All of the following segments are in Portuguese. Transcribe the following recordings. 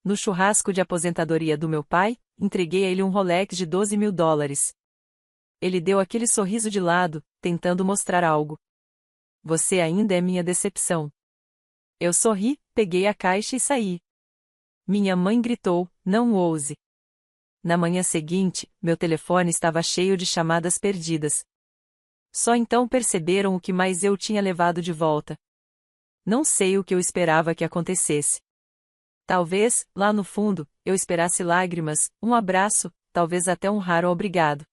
No churrasco de aposentadoria do meu pai, entreguei a ele um Rolex de $12.000. Ele deu aquele sorriso de lado, tentando mostrar algo. Você ainda é minha decepção. Eu sorri, peguei a caixa e saí. Minha mãe gritou, não ouse. Na manhã seguinte, meu telefone estava cheio de chamadas perdidas. Só então perceberam o que mais eu tinha levado de volta. Não sei o que eu esperava que acontecesse. Talvez, lá no fundo, eu esperasse lágrimas, um abraço, talvez até um raro obrigado.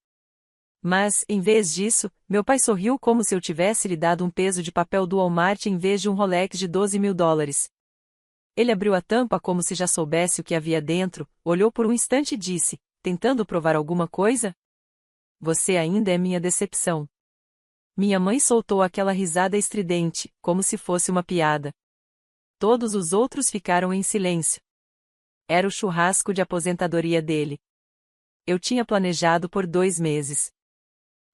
Mas, em vez disso, meu pai sorriu como se eu tivesse lhe dado um peso de papel do Walmart em vez de um Rolex de $12.000. Ele abriu a tampa como se já soubesse o que havia dentro, olhou por um instante e disse, tentando provar alguma coisa? Você ainda é minha decepção. Minha mãe soltou aquela risada estridente, como se fosse uma piada. Todos os outros ficaram em silêncio. Era o churrasco de aposentadoria dele. Eu tinha planejado por 2 meses.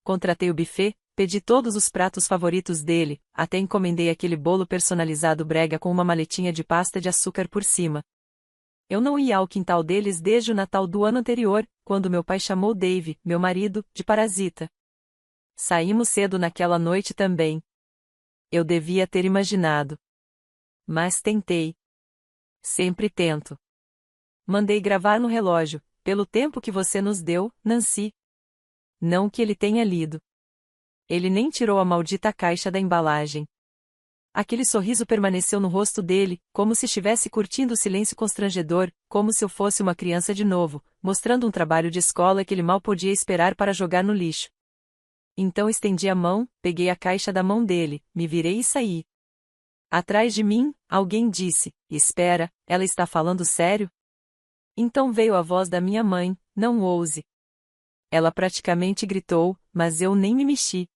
Contratei o buffet, pedi todos os pratos favoritos dele, até encomendei aquele bolo personalizado brega com uma maletinha de pasta de açúcar por cima. Eu não ia ao quintal deles desde o Natal do ano anterior, quando meu pai chamou Dave, meu marido, de parasita. Saímos cedo naquela noite também. Eu devia ter imaginado. Mas tentei. Sempre tento. Mandei gravar no relógio, pelo tempo que você nos deu, Nancy. Não que ele tenha lido. Ele nem tirou a maldita caixa da embalagem. Aquele sorriso permaneceu no rosto dele, como se estivesse curtindo o silêncio constrangedor, como se eu fosse uma criança de novo, mostrando um trabalho de escola que ele mal podia esperar para jogar no lixo. Então estendi a mão, peguei a caixa da mão dele, me virei e saí. Atrás de mim, alguém disse, espera, ela está falando sério? Então veio a voz da minha mãe, não ouse. Ela praticamente gritou, mas eu nem me mexi.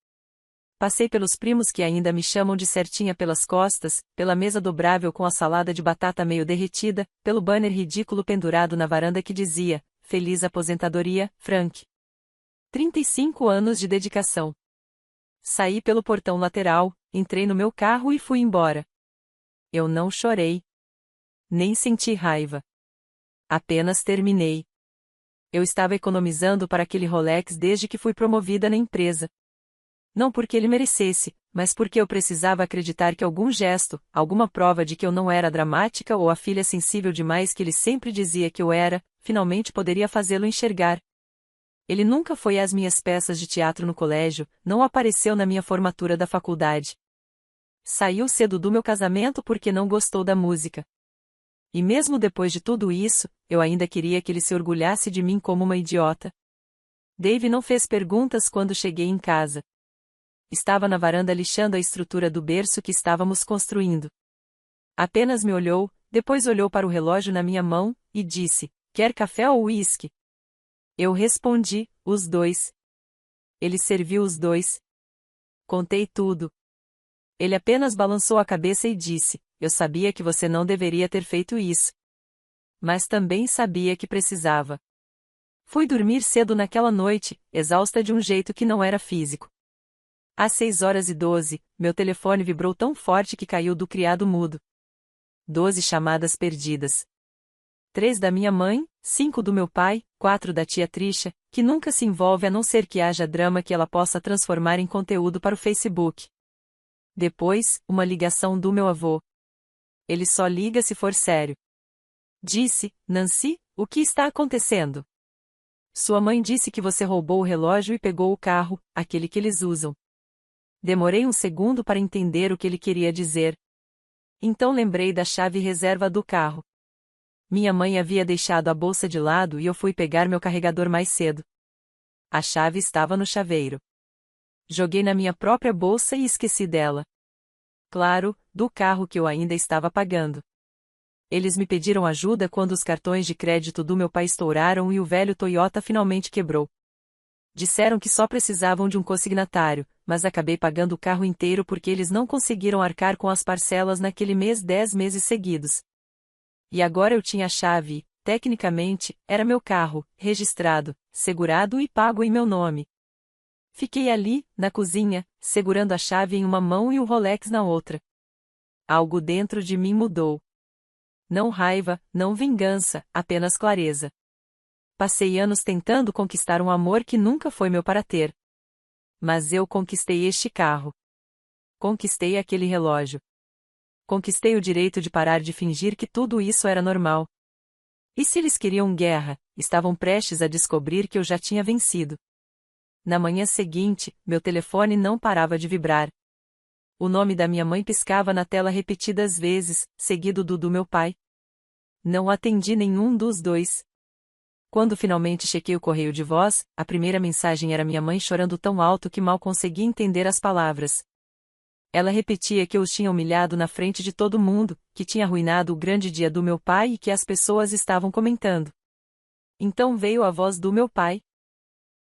Passei pelos primos que ainda me chamam de certinha pelas costas, pela mesa dobrável com a salada de batata meio derretida, pelo banner ridículo pendurado na varanda que dizia, Feliz aposentadoria, Frank. 35 anos de dedicação. Saí pelo portão lateral, entrei no meu carro e fui embora. Eu não chorei. Nem senti raiva. Apenas terminei. Eu estava economizando para aquele Rolex desde que fui promovida na empresa. Não porque ele merecesse, mas porque eu precisava acreditar que algum gesto, alguma prova de que eu não era dramática ou a filha sensível demais que ele sempre dizia que eu era, finalmente poderia fazê-lo enxergar. Ele nunca foi às minhas peças de teatro no colégio, não apareceu na minha formatura da faculdade. Saiu cedo do meu casamento porque não gostou da música. E mesmo depois de tudo isso, eu ainda queria que ele se orgulhasse de mim como uma idiota. Dave não fez perguntas quando cheguei em casa. Estava na varanda lixando a estrutura do berço que estávamos construindo. Apenas me olhou, depois olhou para o relógio na minha mão, e disse, quer café ou uísque? Eu respondi, os dois. Ele serviu os dois. Contei tudo. Ele apenas balançou a cabeça e disse, eu sabia que você não deveria ter feito isso. Mas também sabia que precisava. Fui dormir cedo naquela noite, exausta de um jeito que não era físico. Às 6h12, meu telefone vibrou tão forte que caiu do criado mudo. 12 chamadas perdidas. 3 da minha mãe, 5 do meu pai, 4 da tia Trisha, que nunca se envolve a não ser que haja drama que ela possa transformar em conteúdo para o Facebook. Depois, uma ligação do meu avô. Ele só liga se for sério. Disse, Nancy, o que está acontecendo? Sua mãe disse que você roubou o relógio e pegou o carro, aquele que eles usam. Demorei um segundo para entender o que ele queria dizer. Então lembrei da chave reserva do carro. Minha mãe havia deixado a bolsa de lado e eu fui pegar meu carregador mais cedo. A chave estava no chaveiro. Joguei na minha própria bolsa e esqueci dela. Claro, do carro que eu ainda estava pagando. Eles me pediram ajuda quando os cartões de crédito do meu pai estouraram e o velho Toyota finalmente quebrou. Disseram que só precisavam de um consignatário, mas acabei pagando o carro inteiro porque eles não conseguiram arcar com as parcelas naquele mês 10 meses seguidos. E agora eu tinha a chave e, tecnicamente, era meu carro, registrado, segurado e pago em meu nome. Fiquei ali, na cozinha, segurando a chave em uma mão e o Rolex na outra. Algo dentro de mim mudou. Não raiva, não vingança, apenas clareza. Passei anos tentando conquistar um amor que nunca foi meu para ter. Mas eu conquistei este carro. Conquistei aquele relógio. Conquistei o direito de parar de fingir que tudo isso era normal. E se eles queriam guerra, estavam prestes a descobrir que eu já tinha vencido. Na manhã seguinte, meu telefone não parava de vibrar. O nome da minha mãe piscava na tela repetidas vezes, seguido do meu pai. Não atendi nenhum dos dois. Quando finalmente chequei o correio de voz, a primeira mensagem era minha mãe chorando tão alto que mal conseguia entender as palavras. Ela repetia que eu os tinha humilhado na frente de todo mundo, que tinha arruinado o grande dia do meu pai e que as pessoas estavam comentando. Então veio a voz do meu pai.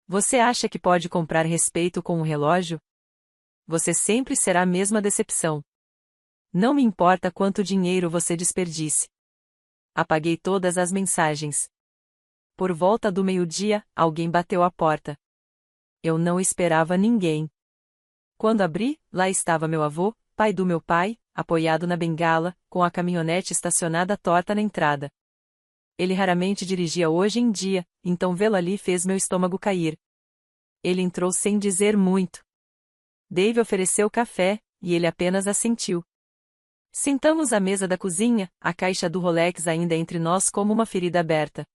Você acha que pode comprar respeito com um relógio? Você sempre será a mesma decepção. Não me importa quanto dinheiro você desperdice. Apaguei todas as mensagens. Por volta do meio-dia, alguém bateu à porta. Eu não esperava ninguém. Quando abri, lá estava meu avô, pai do meu pai, apoiado na bengala, com a caminhonete estacionada torta na entrada. Ele raramente dirigia hoje em dia, então vê-lo ali fez meu estômago cair. Ele entrou sem dizer muito. Dave ofereceu café, e ele apenas assentiu. Sentamos à mesa da cozinha, a caixa do Rolex ainda entre nós como uma ferida aberta.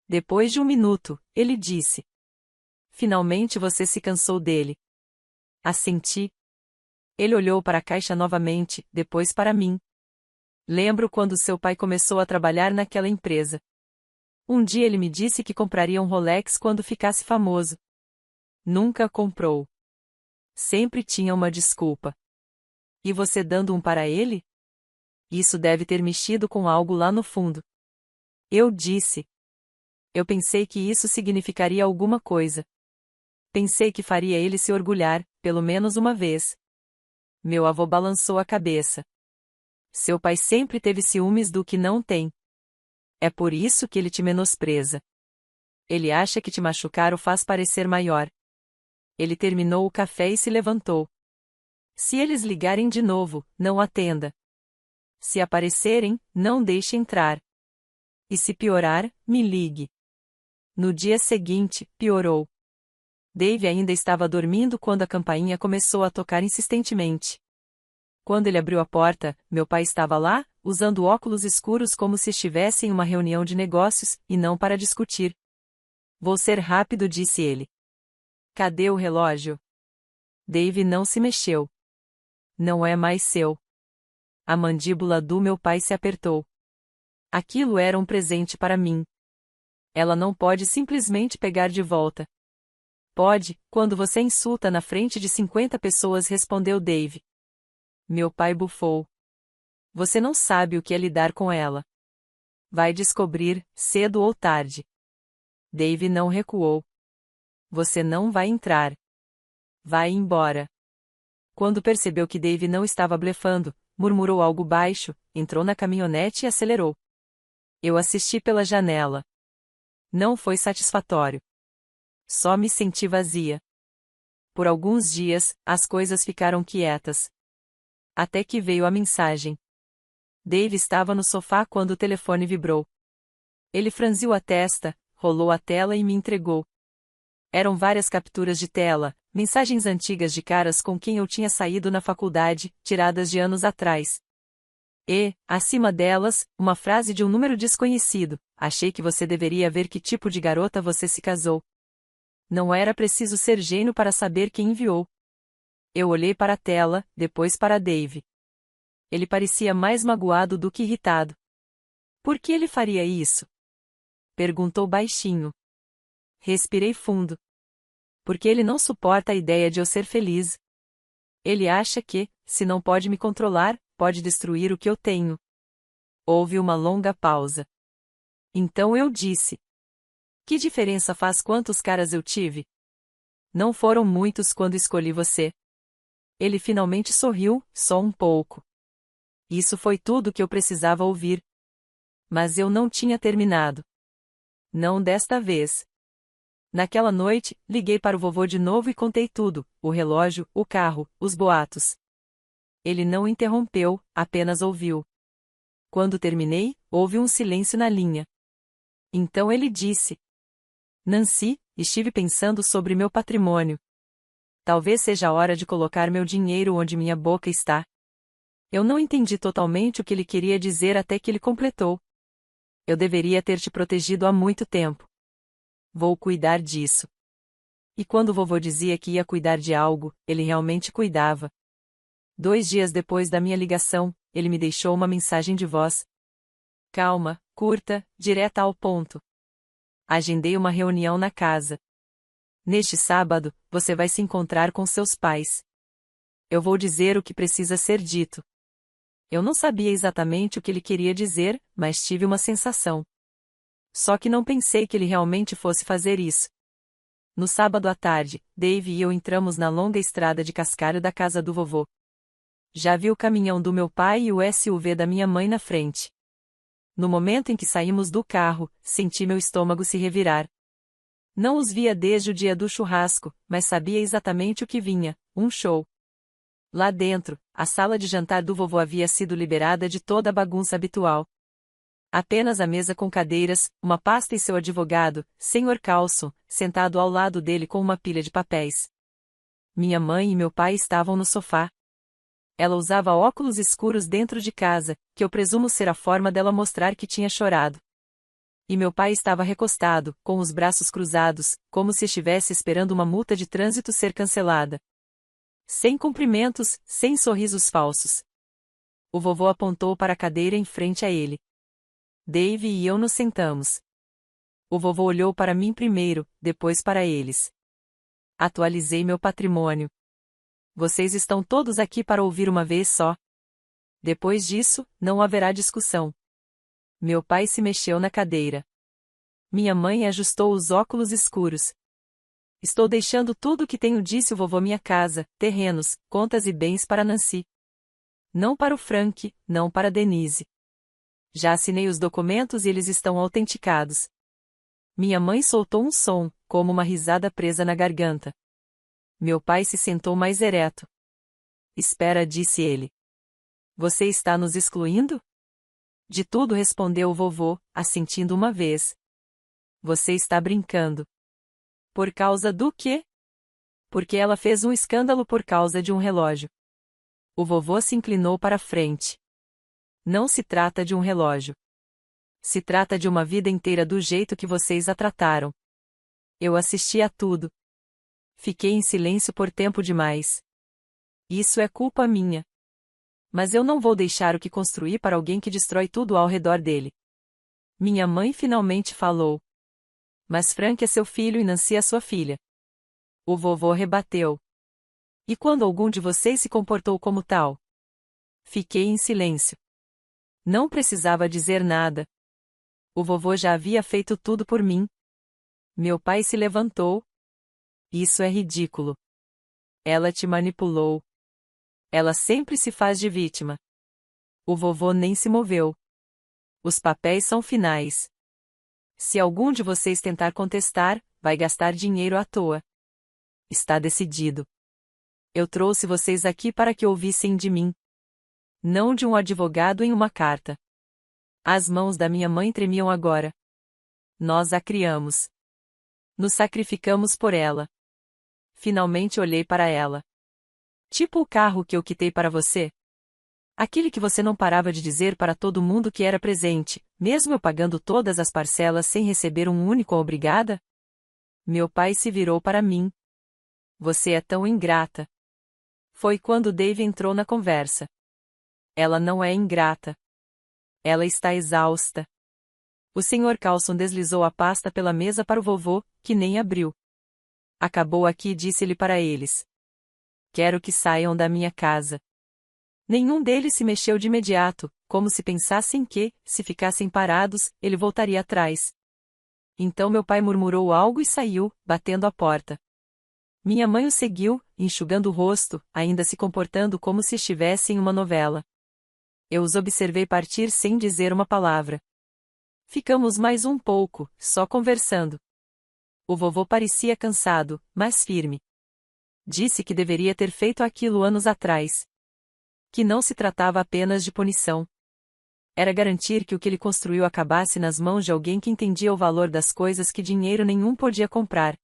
Depois de um minuto, ele disse: Finalmente você se cansou dele. Assenti. Ele olhou para a caixa novamente, depois para mim. Lembro quando seu pai começou a trabalhar naquela empresa. Um dia ele me disse que compraria um Rolex quando ficasse famoso. Nunca comprou. Sempre tinha uma desculpa. E você dando um para ele? Isso deve ter mexido com algo lá no fundo. Eu disse. Eu pensei que isso significaria alguma coisa. Pensei que faria ele se orgulhar, pelo menos uma vez. Meu avô balançou a cabeça. Seu pai sempre teve ciúmes do que não tem. É por isso que ele te menospreza. Ele acha que te machucar o faz parecer maior. Ele terminou o café e se levantou. Se eles ligarem de novo, não atenda. Se aparecerem, não deixe entrar. E se piorar, me ligue. No dia seguinte, piorou. Dave ainda estava dormindo quando a campainha começou a tocar insistentemente. Quando ele abriu a porta, meu pai estava lá, usando óculos escuros como se estivesse em uma reunião de negócios, e não para discutir. Vou ser rápido, disse ele. Cadê o relógio? Dave não se mexeu. Não é mais seu. A mandíbula do meu pai se apertou. Aquilo era um presente para mim. Ela não pode simplesmente pegar de volta. Pode, quando você insulta na frente de 50 pessoas, respondeu Dave. Meu pai bufou. Você não sabe o que é lidar com ela. Vai descobrir, cedo ou tarde. Dave não recuou. Você não vai entrar. Vai embora. Quando percebeu que Dave não estava blefando, murmurou algo baixo, entrou na caminhonete e acelerou. Eu assisti pela janela. Não foi satisfatório. Só me senti vazia. Por alguns dias, as coisas ficaram quietas. Até que veio a mensagem. Dave estava no sofá quando o telefone vibrou. Ele franziu a testa, rolou a tela e me entregou. Eram várias capturas de tela, mensagens antigas de caras com quem eu tinha saído na faculdade, tiradas de anos atrás. E, acima delas, uma frase de um número desconhecido: achei que você deveria ver que tipo de garota você se casou. Não era preciso ser gênio para saber quem enviou. Eu olhei para a tela, depois para Dave. Ele parecia mais magoado do que irritado. Por que ele faria isso? Perguntou baixinho. Respirei fundo. Porque ele não suporta a ideia de eu ser feliz. Ele acha que, se não pode me controlar, pode destruir o que eu tenho. Houve uma longa pausa. Então eu disse: que diferença faz quantos caras eu tive? Não foram muitos quando escolhi você. Ele finalmente sorriu, só um pouco. Isso foi tudo que eu precisava ouvir. Mas eu não tinha terminado. Não desta vez. Naquela noite, liguei para o vovô de novo e contei tudo: o relógio, o carro, os boatos. Ele não interrompeu, apenas ouviu. Quando terminei, houve um silêncio na linha. Então ele disse: Nancy, estive pensando sobre meu patrimônio. Talvez seja a hora de colocar meu dinheiro onde minha boca está. Eu não entendi totalmente o que ele queria dizer até que ele completou. Eu deveria ter te protegido há muito tempo. Vou cuidar disso. E quando o vovô dizia que ia cuidar de algo, ele realmente cuidava. 2 dias depois da minha ligação, ele me deixou uma mensagem de voz. Calma, curta, direta ao ponto. Agendei uma reunião na casa. Neste sábado, você vai se encontrar com seus pais. Eu vou dizer o que precisa ser dito. Eu não sabia exatamente o que ele queria dizer, mas tive uma sensação. Só que não pensei que ele realmente fosse fazer isso. No sábado à tarde, Dave e eu entramos na longa estrada de cascalho da casa do vovô. Já vi o caminhão do meu pai e o SUV da minha mãe na frente. No momento em que saímos do carro, senti meu estômago se revirar. Não os via desde o dia do churrasco, mas sabia exatamente o que vinha: um show. Lá dentro, a sala de jantar do vovô havia sido liberada de toda a bagunça habitual. Apenas a mesa com cadeiras, uma pasta e seu advogado, Sr. Carlson, sentado ao lado dele com uma pilha de papéis. Minha mãe e meu pai estavam no sofá. Ela usava óculos escuros dentro de casa, que eu presumo ser a forma dela mostrar que tinha chorado. E meu pai estava recostado, com os braços cruzados, como se estivesse esperando uma multa de trânsito ser cancelada. Sem cumprimentos, sem sorrisos falsos. O vovô apontou para a cadeira em frente a ele. Dave e eu nos sentamos. O vovô olhou para mim primeiro, depois para eles. Atualizei meu patrimônio. Vocês estão todos aqui para ouvir uma vez só. Depois disso, não haverá discussão. Meu pai se mexeu na cadeira. Minha mãe ajustou os óculos escuros. Estou deixando tudo o que tenho, disse o vovô: minha casa, terrenos, contas e bens para Nancy. Não para o Frank, não para Denise. Já assinei os documentos e eles estão autenticados. Minha mãe soltou um som, como uma risada presa na garganta. Meu pai se sentou mais ereto. Espera, disse ele. Você está nos excluindo? De tudo, respondeu o vovô, assentindo uma vez. Você está brincando. Por causa do quê? Porque ela fez um escândalo por causa de um relógio. O vovô se inclinou para a frente. Não se trata de um relógio. Se trata de uma vida inteira do jeito que vocês a trataram. Eu assisti a tudo. Fiquei em silêncio por tempo demais. Isso é culpa minha. Mas eu não vou deixar o que construí para alguém que destrói tudo ao redor dele. Minha mãe finalmente falou. Mas Frank é seu filho e Nancy é sua filha. O vovô rebateu. E quando algum de vocês se comportou como tal? Fiquei em silêncio. Não precisava dizer nada. O vovô já havia feito tudo por mim. Meu pai se levantou. Isso é ridículo. Ela te manipulou. Ela sempre se faz de vítima. O vovô nem se moveu. Os papéis são finais. Se algum de vocês tentar contestar, vai gastar dinheiro à toa. Está decidido. Eu trouxe vocês aqui para que ouvissem de mim. Não de um advogado em uma carta. As mãos da minha mãe tremiam agora. Nós a criamos. Nos sacrificamos por ela. Finalmente olhei para ela. Tipo o carro que eu quitei para você? Aquele que você não parava de dizer para todo mundo que era presente, mesmo eu pagando todas as parcelas sem receber um único obrigada? Meu pai se virou para mim. Você é tão ingrata. Foi quando Dave entrou na conversa. Ela não é ingrata. Ela está exausta. O Sr. Carlson deslizou a pasta pela mesa para o vovô, que nem abriu. Acabou aqui, disse-lhe para eles. Quero que saiam da minha casa. Nenhum deles se mexeu de imediato, como se pensassem que, se ficassem parados, ele voltaria atrás. Então meu pai murmurou algo e saiu, batendo a porta. Minha mãe o seguiu, enxugando o rosto, ainda se comportando como se estivesse em uma novela. Eu os observei partir sem dizer uma palavra. Ficamos mais um pouco, só conversando. O vovô parecia cansado, mas firme. Disse que deveria ter feito aquilo anos atrás. Que não se tratava apenas de punição. Era garantir que o que ele construiu acabasse nas mãos de alguém que entendia o valor das coisas que dinheiro nenhum podia comprar.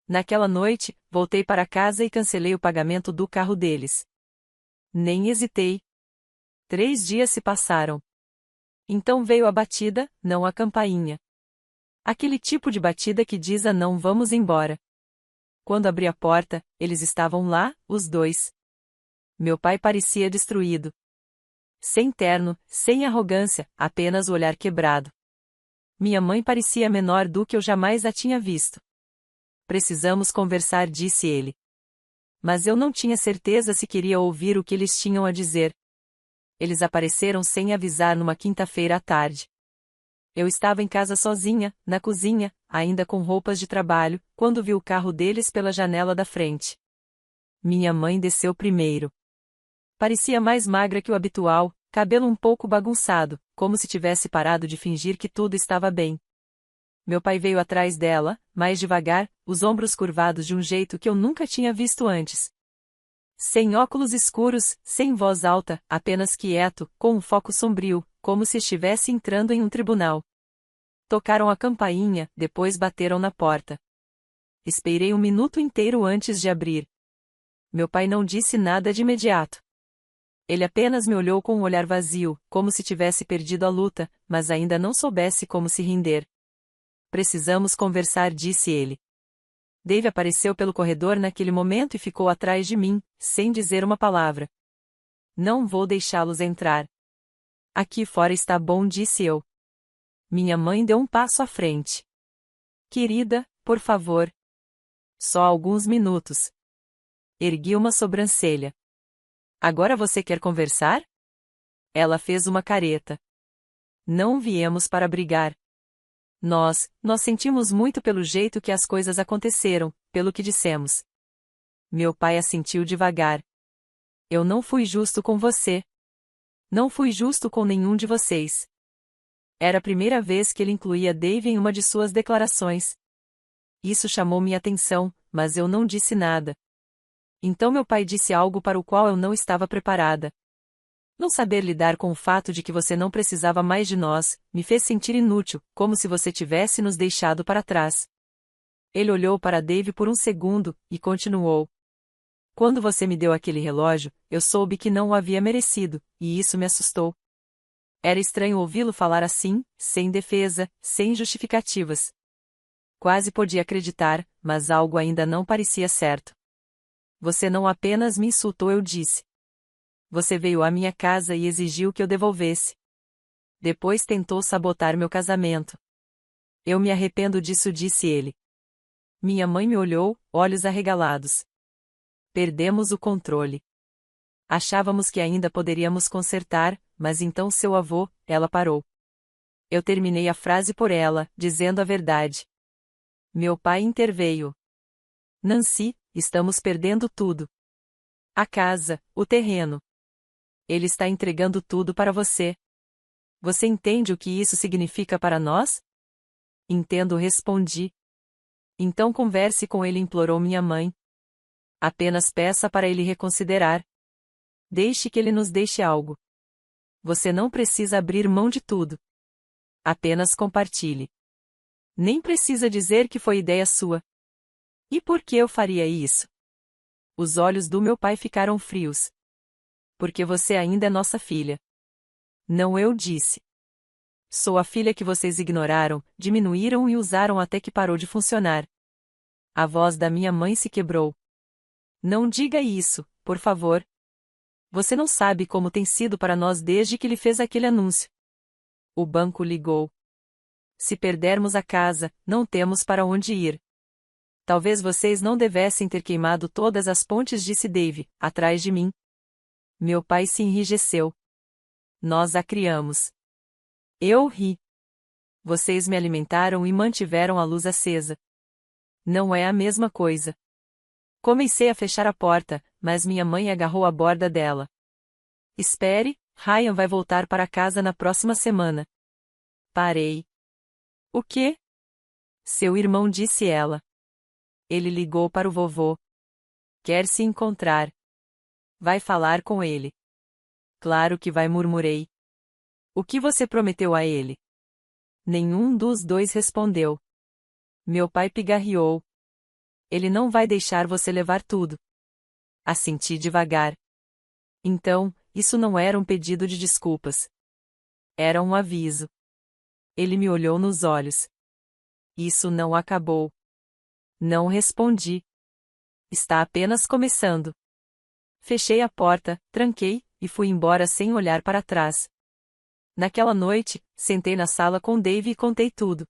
Naquela noite, voltei para casa e cancelei o pagamento do carro deles. Nem hesitei. 3 dias se passaram. Então veio a batida, não a campainha. Aquele tipo de batida que diz a não vamos embora. Quando abri a porta, eles estavam lá, os dois. Meu pai parecia destruído. Sem terno, sem arrogância, apenas o olhar quebrado. Minha mãe parecia menor do que eu jamais a tinha visto. Precisamos conversar, disse ele. Mas eu não tinha certeza se queria ouvir o que eles tinham a dizer. Eles apareceram sem avisar numa quinta-feira à tarde. Eu estava em casa sozinha, na cozinha, ainda com roupas de trabalho, quando vi o carro deles pela janela da frente. Minha mãe desceu primeiro. Parecia mais magra que o habitual, cabelo um pouco bagunçado, como se tivesse parado de fingir que tudo estava bem. Meu pai veio atrás dela, mais devagar, os ombros curvados de um jeito que eu nunca tinha visto antes. Sem óculos escuros, sem voz alta, apenas quieto, com um foco sombrio, como se estivesse entrando em um tribunal. Tocaram a campainha, depois bateram na porta. Esperei 1 minuto inteiro antes de abrir. Meu pai não disse nada de imediato. Ele apenas me olhou com um olhar vazio, como se tivesse perdido a luta, mas ainda não soubesse como se render. Precisamos conversar, disse ele. Dave apareceu pelo corredor naquele momento e ficou atrás de mim, sem dizer uma palavra. Não vou deixá-los entrar. Aqui fora está bom, disse eu. Minha mãe deu um passo à frente. Querida, por favor. Só alguns minutos. Ergui uma sobrancelha. Agora você quer conversar? Ela fez uma careta. Não viemos para brigar. Nós sentimos muito pelo jeito que as coisas aconteceram, pelo que dissemos. Meu pai assentiu devagar. Eu não fui justo com você. Não fui justo com nenhum de vocês. Era a primeira vez que ele incluía Dave em uma de suas declarações. Isso chamou minha atenção, mas eu não disse nada. Então meu pai disse algo para o qual eu não estava preparada. Não saber lidar com o fato de que você não precisava mais de nós, me fez sentir inútil, como se você tivesse nos deixado para trás. Ele olhou para Dave por um segundo, e continuou. Quando você me deu aquele relógio, eu soube que não o havia merecido, e isso me assustou. Era estranho ouvi-lo falar assim, sem defesa, sem justificativas. Quase podia acreditar, mas algo ainda não parecia certo. Você não apenas me insultou, eu disse. Você veio à minha casa e exigiu que eu devolvesse. Depois tentou sabotar meu casamento. Eu me arrependo disso, disse ele. Minha mãe me olhou, olhos arregalados. Perdemos o controle. Achávamos que ainda poderíamos consertar, mas então seu avô, ela parou. Eu terminei a frase por ela, dizendo a verdade. Meu pai interveio. Nancy, estamos perdendo tudo. A casa, o terreno. Ele está entregando tudo para você. Você entende o que isso significa para nós? Entendo, respondi. Então converse com ele, implorou minha mãe. Apenas peça para ele reconsiderar. Deixe que ele nos deixe algo. Você não precisa abrir mão de tudo. Apenas compartilhe. Nem precisa dizer que foi ideia sua. E por que eu faria isso? Os olhos do meu pai ficaram frios. Porque você ainda é nossa filha. Não, eu disse. Sou a filha que vocês ignoraram, diminuíram e usaram até que parou de funcionar. A voz da minha mãe se quebrou. Não diga isso, por favor. Você não sabe como tem sido para nós desde que ele fez aquele anúncio. O banco ligou. Se perdermos a casa, não temos para onde ir. Talvez vocês não devessem ter queimado todas as pontes, disse Dave, atrás de mim. Meu pai se enrijeceu. Nós a criamos. Eu ri. Vocês me alimentaram e mantiveram a luz acesa. Não é a mesma coisa. Comecei a fechar a porta, mas minha mãe agarrou a borda dela. Espere, Ryan vai voltar para casa na próxima semana. Parei. O quê? Seu irmão, disse ela. Ele ligou para o vovô. Quer se encontrar. Vai falar com ele. Claro que vai, murmurei. O que você prometeu a ele? Nenhum dos dois respondeu. Meu pai pigarreou. Ele não vai deixar você levar tudo. Assenti devagar. Então, isso não era um pedido de desculpas. Era um aviso. Ele me olhou nos olhos. Isso não acabou. Não respondi. Está apenas começando. Fechei a porta, tranquei, e fui embora sem olhar para trás. Naquela noite, sentei na sala com Dave e contei tudo.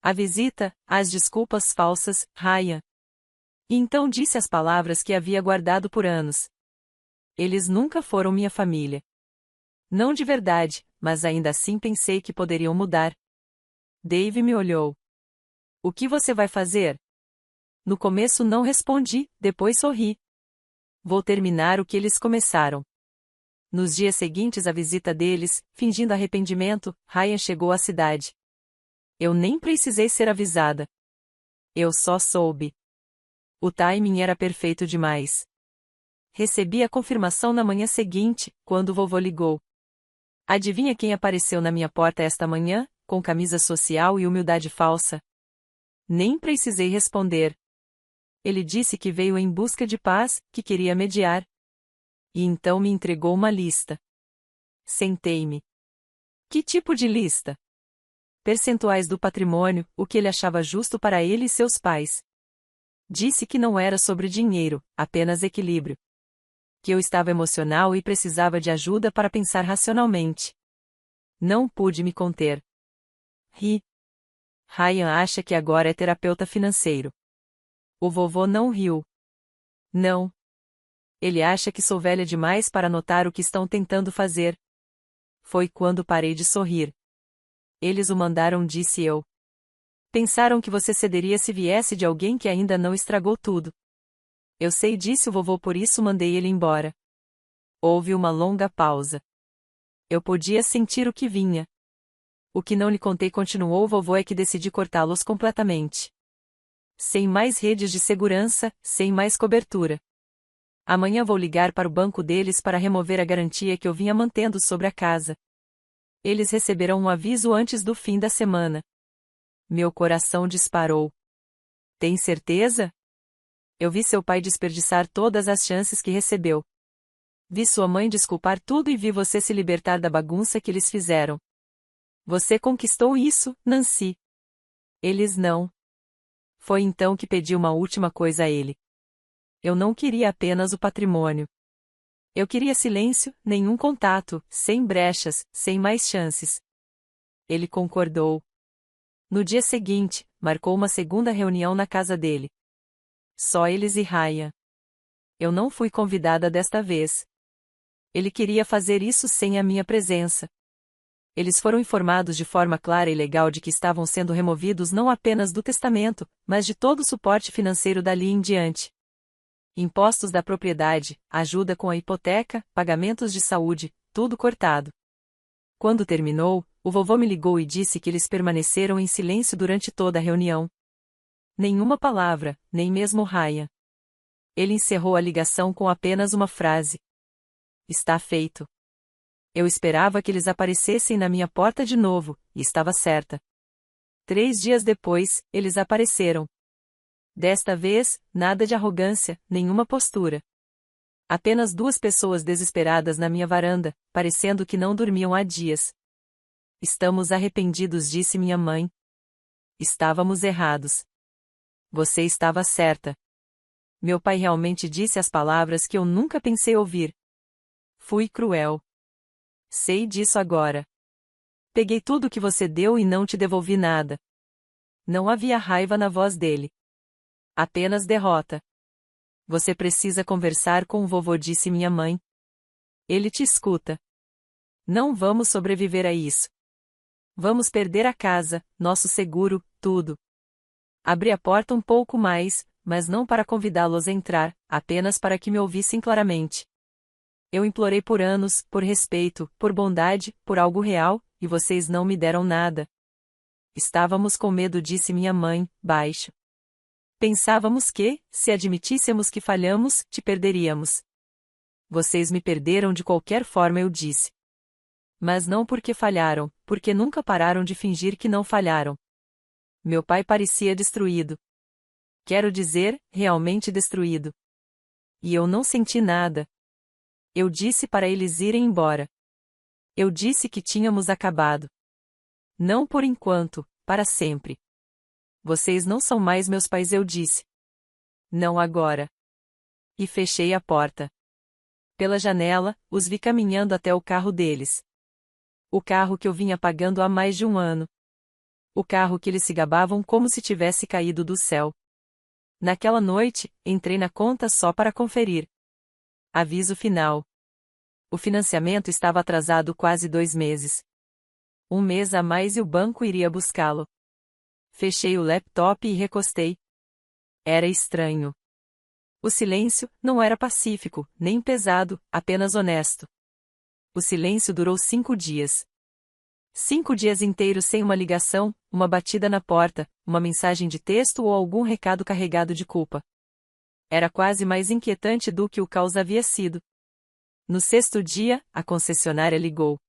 A visita, as desculpas falsas, Ryan. E então disse as palavras que havia guardado por anos. Eles nunca foram minha família. Não de verdade, mas ainda assim pensei que poderiam mudar. Dave me olhou. O que você vai fazer? No começo não respondi, depois sorri. Vou terminar o que eles começaram. Nos dias seguintes à visita deles, fingindo arrependimento, Ryan chegou à cidade. Eu nem precisei ser avisada. Eu só soube. O timing era perfeito demais. Recebi a confirmação na manhã seguinte, quando o vovô ligou. Adivinha quem apareceu na minha porta esta manhã, com camisa social e humildade falsa? Nem precisei responder. Ele disse que veio em busca de paz, que queria mediar. E então me entregou uma lista. Sentei-me. Que tipo de lista? Percentuais do patrimônio, o que ele achava justo para ele e seus pais. Disse que não era sobre dinheiro, apenas equilíbrio. Que eu estava emocional e precisava de ajuda para pensar racionalmente. Não pude me conter. Ri. Ryan acha que agora é terapeuta financeiro. O vovô não riu. Não. Ele acha que sou velha demais para notar o que estão tentando fazer. Foi quando parei de sorrir. Eles o mandaram, disse eu. Pensaram que você cederia se viesse de alguém que ainda não estragou tudo. Eu sei, disse o vovô, por isso mandei ele embora. Houve uma longa pausa. Eu podia sentir o que vinha. O que não lhe contei, continuou o vovô, é que decidi cortá-los completamente. Sem mais redes de segurança, sem mais cobertura. Amanhã vou ligar para o banco deles para remover a garantia que eu vinha mantendo sobre a casa. Eles receberão um aviso antes do fim da semana. Meu coração disparou. Tem certeza? Eu vi seu pai desperdiçar todas as chances que recebeu. Vi sua mãe desculpar tudo e vi você se libertar da bagunça que eles fizeram. Você conquistou isso, Nancy. Eles não. Foi então que pedi uma última coisa a ele. Eu não queria apenas o patrimônio. Eu queria silêncio, nenhum contato, sem brechas, sem mais chances. Ele concordou. No dia seguinte, marcou uma segunda reunião na casa dele. Só eles e Ryan. Eu não fui convidada desta vez. Ele queria fazer isso sem a minha presença. Eles foram informados de forma clara e legal de que estavam sendo removidos não apenas do testamento, mas de todo o suporte financeiro dali em diante. Impostos da propriedade, ajuda com a hipoteca, pagamentos de saúde, tudo cortado. Quando terminou, o vovô me ligou e disse que eles permaneceram em silêncio durante toda a reunião. Nenhuma palavra, nem mesmo Ryan. Ele encerrou a ligação com apenas uma frase. Está feito. Eu esperava que eles aparecessem na minha porta de novo, e estava certa. 3 dias depois, eles apareceram. Desta vez, nada de arrogância, nenhuma postura. Apenas 2 pessoas desesperadas na minha varanda, parecendo que não dormiam há dias. Estamos arrependidos, disse minha mãe. Estávamos errados. Você estava certa. Meu pai realmente disse as palavras que eu nunca pensei ouvir. Fui cruel. Sei disso agora. Peguei tudo o que você deu e não te devolvi nada. Não havia raiva na voz dele. Apenas derrota. Você precisa conversar com o vovô, disse minha mãe. Ele te escuta. Não vamos sobreviver a isso. Vamos perder a casa, nosso seguro, tudo. Abri a porta um pouco mais, mas não para convidá-los a entrar, apenas para que me ouvissem claramente. Eu implorei por anos, por respeito, por bondade, por algo real, e vocês não me deram nada. Estávamos com medo, disse minha mãe, baixo. Pensávamos que, se admitíssemos que falhamos, te perderíamos. Vocês me perderam de qualquer forma, eu disse. Mas não porque falharam, porque nunca pararam de fingir que não falharam. Meu pai parecia destruído. Quero dizer, realmente destruído. E eu não senti nada. Eu disse para eles irem embora. Eu disse que tínhamos acabado. Não por enquanto, para sempre. Vocês não são mais meus pais, eu disse. Não agora. E fechei a porta. Pela janela, os vi caminhando até o carro deles. O carro que eu vinha pagando há mais de um ano. O carro que eles se gabavam como se tivesse caído do céu. Naquela noite, entrei na conta só para conferir. Aviso final. O financiamento estava atrasado quase 2 meses. Um mês a mais e o banco iria buscá-lo. Fechei o laptop e recostei. Era estranho. O silêncio não era pacífico, nem pesado, apenas honesto. O silêncio durou 5 dias. 5 dias inteiros sem uma ligação, uma batida na porta, uma mensagem de texto ou algum recado carregado de culpa. Era quase mais inquietante do que o caos havia sido. No 6º dia, a concessionária ligou.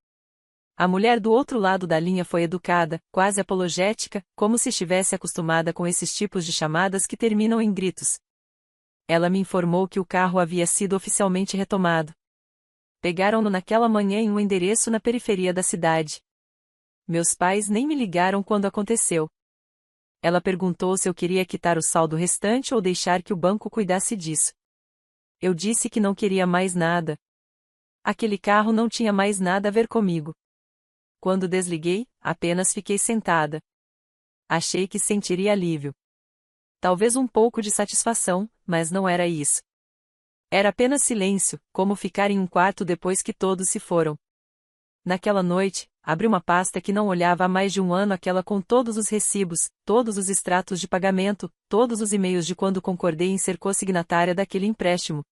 A mulher do outro lado da linha foi educada, quase apologética, como se estivesse acostumada com esses tipos de chamadas que terminam em gritos. Ela me informou que o carro havia sido oficialmente retomado. Pegaram-no naquela manhã em um endereço na periferia da cidade. Meus pais nem me ligaram quando aconteceu. Ela perguntou se eu queria quitar o saldo restante ou deixar que o banco cuidasse disso. Eu disse que não queria mais nada. Aquele carro não tinha mais nada a ver comigo. Quando desliguei, apenas fiquei sentada. Achei que sentiria alívio. Talvez um pouco de satisfação, mas não era isso. Era apenas silêncio, como ficar em um quarto depois que todos se foram. Naquela noite, abri uma pasta que não olhava há mais de um ano, aquela com todos os recibos, todos os extratos de pagamento, todos os e-mails de quando concordei em ser consignatária daquele empréstimo.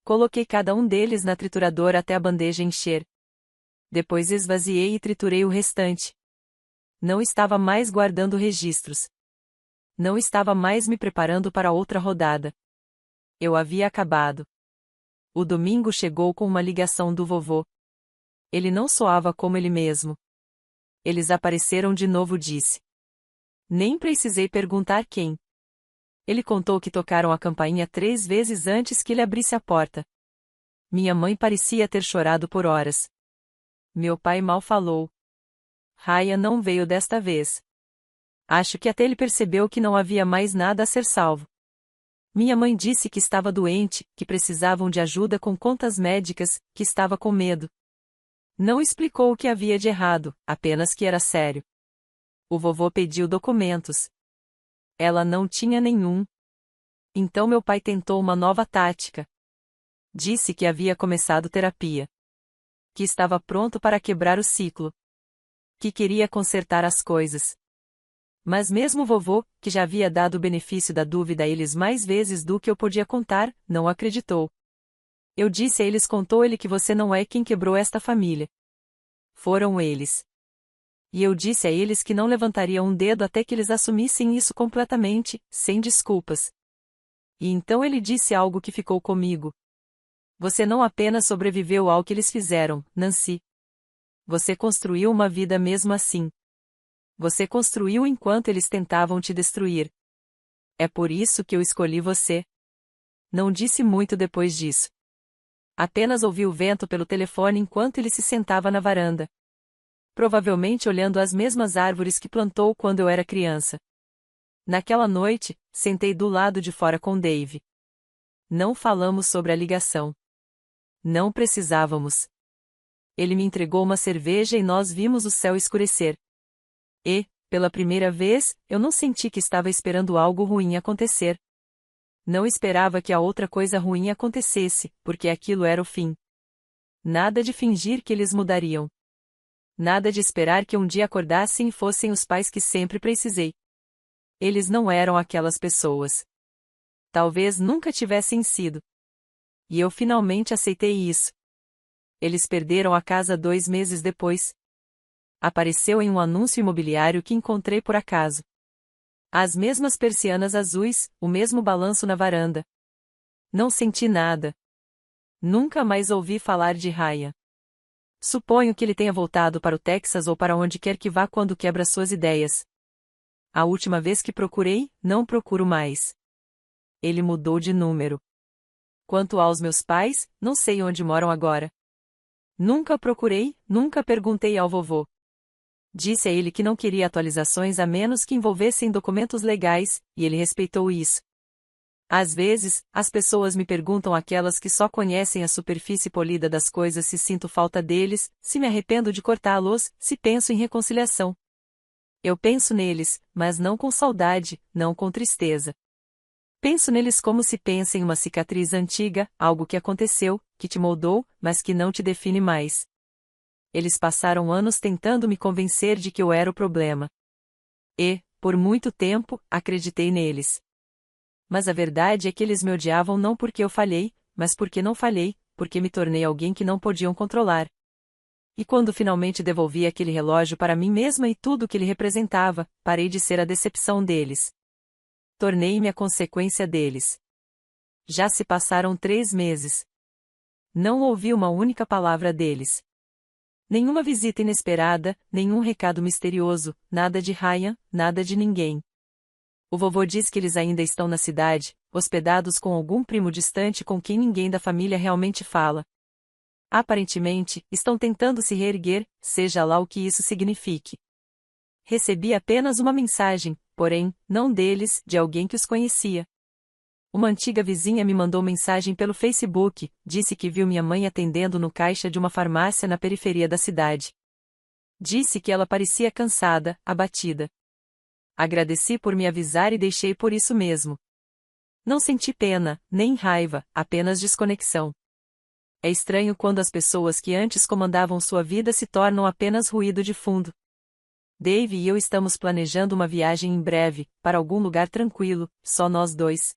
Coloquei cada um deles na trituradora até a bandeja encher. Depois esvaziei e triturei o restante. Não estava mais guardando registros. Não estava mais me preparando para outra rodada. Eu havia acabado. O domingo chegou com uma ligação do vovô. Ele não soava como ele mesmo. Eles apareceram de novo, disse. Nem precisei perguntar quem. Ele contou que tocaram a campainha 3 vezes antes que ele abrisse a porta. Minha mãe parecia ter chorado por horas. Meu pai mal falou. Ryan não veio desta vez. Acho que até ele percebeu que não havia mais nada a ser salvo. Minha mãe disse que estava doente, que precisavam de ajuda com contas médicas, que estava com medo. Não explicou o que havia de errado, apenas que era sério. O vovô pediu documentos. Ela não tinha nenhum. Então meu pai tentou uma nova tática. Disse que havia começado terapia. Que estava pronto para quebrar o ciclo. Que queria consertar as coisas. Mas mesmo o vovô, que já havia dado o benefício da dúvida a eles mais vezes do que eu podia contar, não acreditou. Eu disse a eles, contou ele, que você não é quem quebrou esta família. Foram eles. E eu disse a eles que não levantaria um dedo até que eles assumissem isso completamente, sem desculpas. E então ele disse algo que ficou comigo. Você não apenas sobreviveu ao que eles fizeram, Nancy. Você construiu uma vida mesmo assim. Você construiu enquanto eles tentavam te destruir. É por isso que eu escolhi você. Não disse muito depois disso. Apenas ouvi o vento pelo telefone enquanto ele se sentava na varanda. Provavelmente olhando as mesmas árvores que plantou quando eu era criança. Naquela noite, sentei do lado de fora com Dave. Não falamos sobre a ligação. Não precisávamos. Ele me entregou uma cerveja e nós vimos o céu escurecer. E, pela primeira vez, eu não senti que estava esperando algo ruim acontecer. Não esperava que a outra coisa ruim acontecesse, porque aquilo era o fim. Nada de fingir que eles mudariam. Nada de esperar que um dia acordassem e fossem os pais que sempre precisei. Eles não eram aquelas pessoas. Talvez nunca tivessem sido. E eu finalmente aceitei isso. Eles perderam a casa 2 meses depois. Apareceu em um anúncio imobiliário que encontrei por acaso. As mesmas persianas azuis, o mesmo balanço na varanda. Não senti nada. Nunca mais ouvi falar de Ryan. Suponho que ele tenha voltado para o Texas ou para onde quer que vá quando quebra suas ideias. A última vez que procurei, não procuro mais. Ele mudou de número. Quanto aos meus pais, não sei onde moram agora. Nunca procurei, nunca perguntei ao vovô. Disse a ele que não queria atualizações a menos que envolvessem documentos legais, e ele respeitou isso. Às vezes, as pessoas me perguntam, aquelas que só conhecem a superfície polida das coisas, se sinto falta deles, se me arrependo de cortá-los, se penso em reconciliação. Eu penso neles, mas não com saudade, não com tristeza. Penso neles como se pensa em uma cicatriz antiga, algo que aconteceu, que te moldou, mas que não te define mais. Eles passaram anos tentando me convencer de que eu era o problema. E, por muito tempo, acreditei neles. Mas a verdade é que eles me odiavam não porque eu falhei, mas porque não falhei, porque me tornei alguém que não podiam controlar. E quando finalmente devolvi aquele relógio para mim mesma e tudo o que ele representava, parei de ser a decepção deles. Tornei-me a consequência deles. Já se passaram 3 meses. Não ouvi uma única palavra deles. Nenhuma visita inesperada, nenhum recado misterioso, nada de Ryan, nada de ninguém. O vovô diz que eles ainda estão na cidade, hospedados com algum primo distante com quem ninguém da família realmente fala. Aparentemente, estão tentando se reerguer, seja lá o que isso signifique. Recebi apenas uma mensagem, porém, não deles, de alguém que os conhecia. Uma antiga vizinha me mandou mensagem pelo Facebook, disse que viu minha mãe atendendo no caixa de uma farmácia na periferia da cidade. Disse que ela parecia cansada, abatida. Agradeci por me avisar e deixei por isso mesmo. Não senti pena, nem raiva, apenas desconexão. É estranho quando as pessoas que antes comandavam sua vida se tornam apenas ruído de fundo. Dave e eu estamos planejando uma viagem em breve, para algum lugar tranquilo, só nós dois.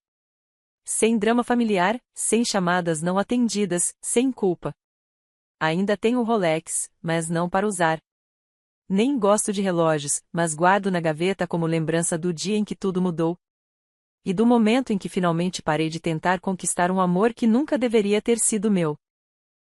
Sem drama familiar, sem chamadas não atendidas, sem culpa. Ainda tenho o Rolex, mas não para usar. Nem gosto de relógios, mas guardo na gaveta como lembrança do dia em que tudo mudou. E do momento em que finalmente parei de tentar conquistar um amor que nunca deveria ter sido meu.